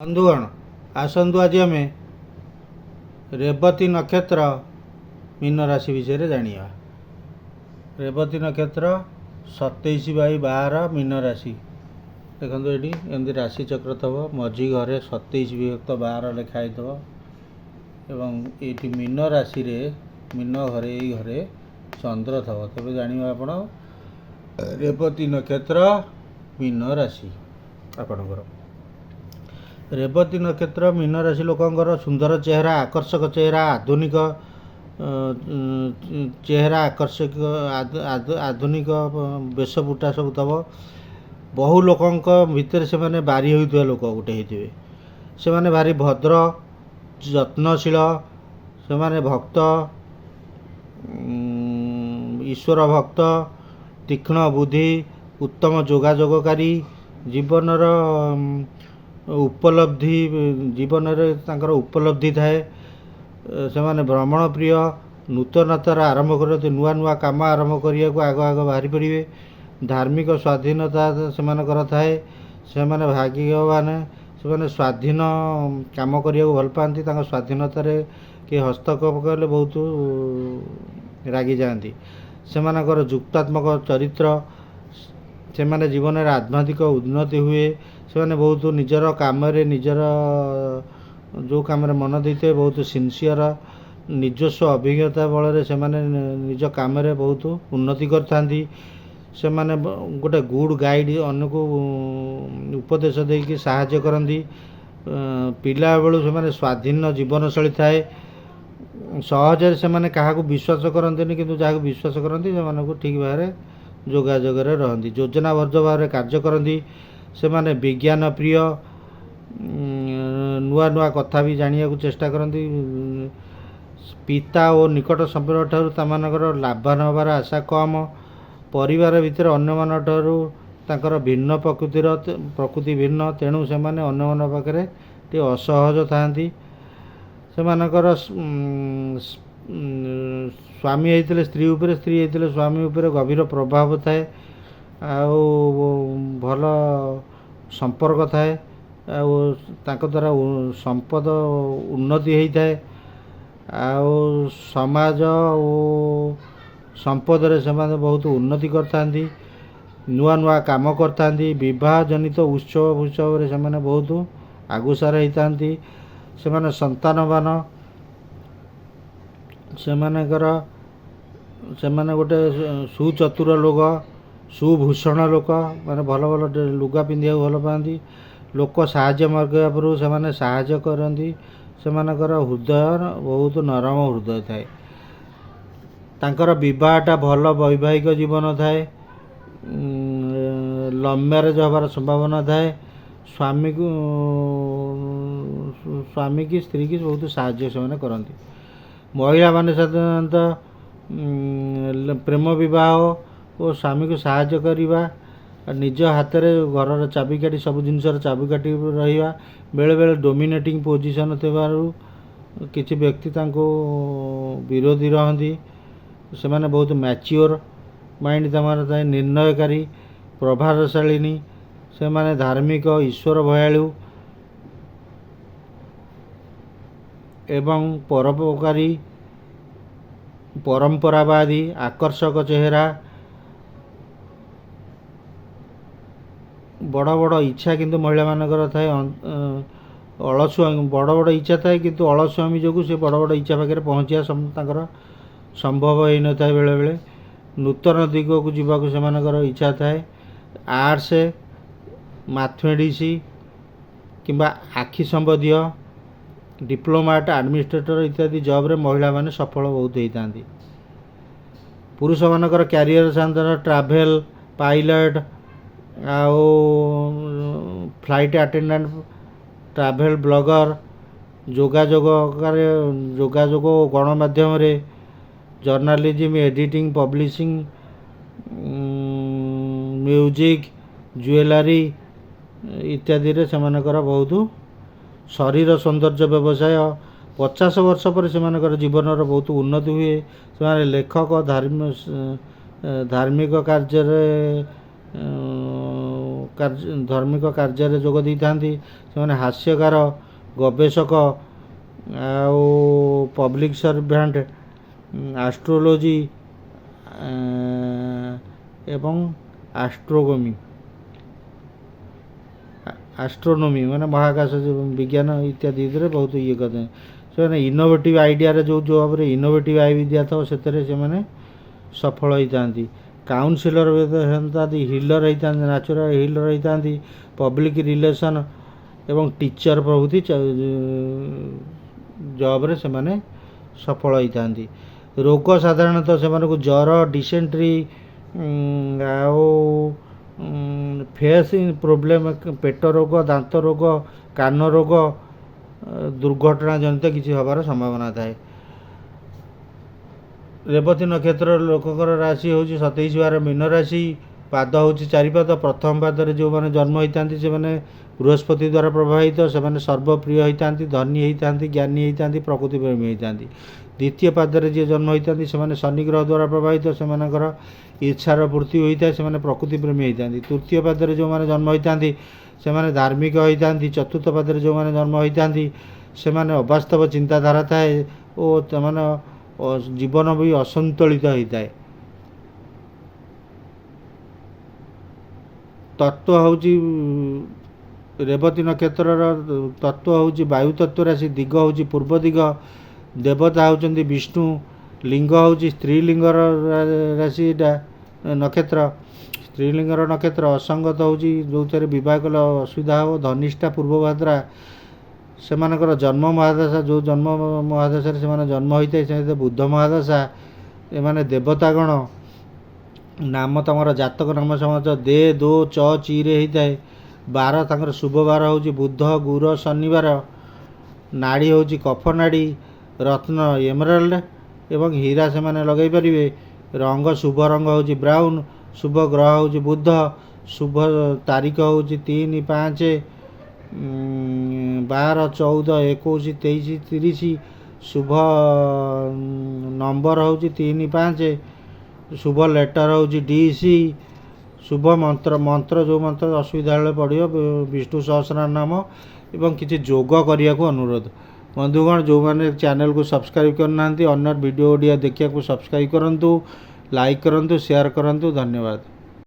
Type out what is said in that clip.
बंधुगण आसतु आज आम रेवती नक्षत्र मीन राशि विषय जानिया। रेवती नक्षत्र 27/12 मीन राशि देखो ये एमती राशि चक्र थव मझी घरे 27/12 लिखाई थव एवं ये मीन राशि रे मीन घरे घरे चंद्र थव तेज जाना आपण रेवती नक्षत्र मीन राशि आपणकर रेवती नक्षत्र मीन राशि लोकंर सुंदर चेहरा आकर्षक चेहरा आधुनिक चेहरा आकर्षक आधुनिक वेशभूषा सब तब बहु लोकों भितर से माने बारी होइतबा लोक गोटे होइतबे से माने भारी भद्र जत्नशील से माने भक्त ईश्वर भक्त तीक्ष्ण बुद्धि उत्तम जोगाजोगकारी जीवनर उपलब्धि जीवन में उपलब्धि थाए से माने भ्रमण प्रिय नूतनतार आरंभ करते नुआ नुआ काम आरंभ करने को आग आग बाहरी पड़े धार्मिक स्वाधीनता से थाए से माने भाग्यवान से माने स्वाधीन काम करने को भल पाती स्वाधीनतार किए हस्तक्षेप कले बहुत रागी जाती से युक्तात्मक चरित्र से माने जीवन में आध्यात्मिक उन्नति हुए से माने बहुत निजर काम निजर जो कम मन देते बहुत सिंसियर निजस्व अभिज्ञता बल से माने निज काम बहुत उन्नति करथांती से माने गोटे गुड गाइड अन्य को उपदेश देकी साहाय्य करती पिला बेलू से माने स्वाधीन जीवन शैली थाए सहजरे से माने काहाको विश्वास करते किंतु जहाँ विश्वास करती से ठीक भाव जोगाजोग रहती योजनाबद्ध भाव कार्य करती से माने विज्ञान प्रिय नुआ नुआ कथा भी जानिया को चेष्टा करती पिता और निकट संपर्क ठारू तमानकर लाभवान होबार आशा कम परिवार भितर अन्य मान ठारू तांकर भिन्न प्रकृति भिन्न तेणु से माने अन्य मान पाखरे टे असहज थांती से मानकर स्वामी होते स्त्री उपर स्त्री होते स्वामी उपर गभीर प्रभाव थाए आउ भल संपर्क थाए द्वारा संपद उन्नति होता है आउ समाज और संपद रे से बहुत उन्नति करथांती नुआ नुआ काम करथांती विवाह जनित उत्सव उत्सव से बहुत आगुसार होती से संतानवान से गोटे सुचतुर लोक सुभूषण लोक माने भल भल लुगा पिंधिया भल पाती लोक साहाय्य मार्ग से साहाय्य करती से हृदय बहुत नरम हृदय थाए तांकर विवाहटा भल वैवाहिक जीवन थाए लव मैरेज हबार संभावना थाए स्वामी की स्त्री की बहुत साहाय्य से करती महिला माने साधारणतः प्रेम विवाह और स्वामी को साहाय्य करवा निज हाथ में घर चाबिकाठी सब जिनसर चाबिकाठी रहा बेले बेले डोमिनेटिंग पोजिशन थिबारु किछि व्यक्ति तांको विरोधी रहती से माने बहुत मैच्योर माइंड तमार थाए निर्णयकारी प्रभावशालिनी से माने धार्मिक ईश्वर भयालु एवं परोपकारी परंपरावादी आकर्षक चेहरा बड़ बड़ इच्छा किंतु महिला मानकर थाए अलसुआमी बड़ बड़ इच्छा थाए किंतु अलसुआमी जो से बड़ बड़ इच्छा पाखे पहुँचा संभव हो न था बेले बेले नूतन दिग को जीवाक से इच्छा थाए आर्ट्स मैथमेटिक्स किंबा आखि संबंधी डिप्लोमाट एडमिनिस्ट्रेटर इत्यादि जॉब रे महिला माने सफल बहुत होता पुरुष मानकर कैरियर साधारण ट्रैवल पायलट आउ फ्लाइट अटेंडेंट ट्रैवल ब्लॉगर जोगाजोग गणमाध्यम रे journalism editing publishing music jewellery इत्यादि रे से बहुत शरीर सौंदर्य व्यवसाय 50 वर्ष पर से जीवन बहुत उन्नति हुए से लेखक धार्मिक कार्य ଧାର୍ମିକ କାର୍ଯ୍ୟରେ ଯୋଗ ଦେଇଥାନ୍ତି। ସେମାନେ ହାସ୍ୟକାର, ଗବେଷକ ଆଉ ପବ୍ଲିକ୍ ସର୍ଭେଣ୍ଟ, ଆଷ୍ଟ୍ରୋଲୋଜି ଏବଂ ଆଷ୍ଟ୍ରୋନୋମି ମାନେ ମହାକାଶ ବିଜ୍ଞାନ ଇତ୍ୟାଦି ଭିତରେ ବହୁତ ଇଏ କରିଥାନ୍ତି। ସେମାନେ ଇନୋଭେଟିଭ୍ ଆଇଡ଼ିଆରେ ଯେଉଁ ଭାବରେ ଇନୋଭେଟିଭ୍ ଆଇଡ଼ିଆ ଥିବ ସେଥିରେ ସେମାନେ ସଫଳ ହୋଇଥାନ୍ତି। କାଉନସିଲର ହେଇଥାନ୍ତି, ହିଲର ହେଇଥାନ୍ତି, ନ୍ୟାଚୁରାଲ ହିଲର ହେଇଥାନ୍ତି, ପବ୍ଲିକ୍ ରିଲେସନ୍ ଏବଂ ଟିଚର ପ୍ରଭୃତି ଜବ୍ରେ ସେମାନେ ସଫଳ ହୋଇଥାନ୍ତି। ରୋଗ ସାଧାରଣତଃ ସେମାନଙ୍କୁ ଜ୍ୱର, ଡିସେଣ୍ଟ୍ରି ଆଉ ଫେସ୍ ପ୍ରୋବ୍ଲେମ୍, ପେଟ ରୋଗ, ଦାନ୍ତ ରୋଗ, କାନ ରୋଗ, ଦୁର୍ଘଟଣା ଜନିତ କିଛି ହେବାର ସମ୍ଭାବନା ଥାଏ। ରେବତୀ ନକ୍ଷତ୍ର ଲୋକଙ୍କର ରାଶି ହେଉଛି 27 ମୀନ ରାଶି। ପାଦ ହେଉଛି 4 ପାଦ। ପ୍ରଥମ ପାଦରେ ଯେଉଁମାନେ ଜନ୍ମ ହୋଇଥାନ୍ତି ସେମାନେ ବୃହସ୍ପତି ଦ୍ୱାରା ପ୍ରଭାବିତ। ସେମାନେ ସର୍ବପ୍ରିୟ ହୋଇଥାନ୍ତି, ଧନୀ ହୋଇଥାନ୍ତି, ଜ୍ଞାନୀ ହୋଇଥାନ୍ତି, ପ୍ରକୃତି ପ୍ରେମୀ ହୋଇଥାନ୍ତି। ଦ୍ୱିତୀୟ ପାଦରେ ଯିଏ ଜନ୍ମ ହୋଇଥାନ୍ତି ସେମାନେ ଶନି ଗ୍ରହ ଦ୍ୱାରା ପ୍ରଭାବିତ। ସେମାନଙ୍କର ଇଚ୍ଛାର ପୂର୍ତ୍ତି ହୋଇଥାଏ, ସେମାନେ ପ୍ରକୃତି ପ୍ରେମୀ ହୋଇଥାନ୍ତି। ତୃତୀୟ ପାଦରେ ଯେଉଁମାନେ ଜନ୍ମ ହୋଇଥାନ୍ତି ସେମାନେ ଧାର୍ମିକ ହୋଇଥାନ୍ତି। ଚତୁର୍ଥ ପାଦରେ ଯେଉଁମାନେ ଜନ୍ମ ହୋଇଥାନ୍ତି ସେମାନେ ଅବାସ୍ତବ ଚିନ୍ତାଧାରା ଥାଏ ଓ ସେମାନେ ଜୀବନ ବି ଅସନ୍ତୁଳିତ ହୋଇଥାଏ। ତତ୍ତ୍ୱ ହେଉଛି ରେବତୀ ନକ୍ଷତ୍ରର ତତ୍ତ୍ୱ ହେଉଛି ବାୟୁ ତତ୍ତ୍ୱ ରାଶି। ଦିଗ ହେଉଛି ପୂର୍ବ ଦିଗ। ଦେବତା ହେଉଛନ୍ତି ବିଷ୍ଣୁ। ଲିଙ୍ଗ ହେଉଛି ସ୍ତ୍ରୀଲିଙ୍ଗର ରାଶି। ଏଇଟା ନକ୍ଷତ୍ର ସ୍ତ୍ରୀଲିଙ୍ଗର ନକ୍ଷତ୍ର। ଅସଙ୍ଗତ ହେଉଛି ଯେଉଁଥିରେ ବିବାହ କଲେ ଅସୁବିଧା ହେବ। ଧନିଷ୍ଠା, ପୂର୍ବଭାଦ୍ରା ସେମାନଙ୍କର ଜନ୍ମ ମହାଦଶା, ଯେଉଁ ଜନ୍ମ ମହାଦଶାରେ ସେମାନେ ଜନ୍ମ ହୋଇଥାଏ ସେ ବୁଦ୍ଧ ମହାଦଶା। ଏମାନେ ଦେବତାଗଣ। ନାମ ତାଙ୍କର ଜାତକ ନାମ ସମସ୍ତ ଦେ, ଦୋ, ଚ, ଚିରେ ହେଇଥାଏ। ବାର ତାଙ୍କର ଶୁଭ ବାର ହେଉଛି ବୁଧ, ଗୁର, ଶନିବାର। ନାଡ଼ି ହେଉଛି କଫ ନାଡ଼ି। ରତ୍ନ ଏମରାଲ୍ଡ ଏବଂ ହୀରା ସେମାନେ ଲଗାଇ ପାରିବେ। ରଙ୍ଗ ଶୁଭ ରଙ୍ଗ ହେଉଛି ବ୍ରାଉନ୍। ଶୁଭ ଗ୍ରହ ହେଉଛି ବୁଧ। ଶୁଭ ତାରିଖ ହେଉଛି 3, 5, 12, 14, 21, 23, 30। ଶୁଭ ନମ୍ବର ହେଉଛି 3, 5। ଶୁଭ ଲେଟର ହେଉଛି DC। ଶୁଭ ମନ୍ତ୍ର ଯେଉଁ ମନ୍ତ୍ର ଅସୁବିଧା ବେଳେ ପଡ଼ିବ ବିଷ୍ଣୁ ସହସ୍ରନାମ ନାମ ଏବଂ କିଛି ଯୋଗ କରିବାକୁ ଅନୁରୋଧ। ବନ୍ଧୁଗଣ, ଯେଉଁମାନେ ଚ୍ୟାନେଲକୁ ସବସ୍କ୍ରାଇବ୍ କରିନାହାନ୍ତି ଅନ୍ୟ ଭିଡ଼ିଓ ଦେଖିବାକୁ ସବସ୍କ୍ରାଇବ୍ କରନ୍ତୁ, ଲାଇକ୍ କରନ୍ତୁ, ସେୟାର କରନ୍ତୁ। ଧନ୍ୟବାଦ।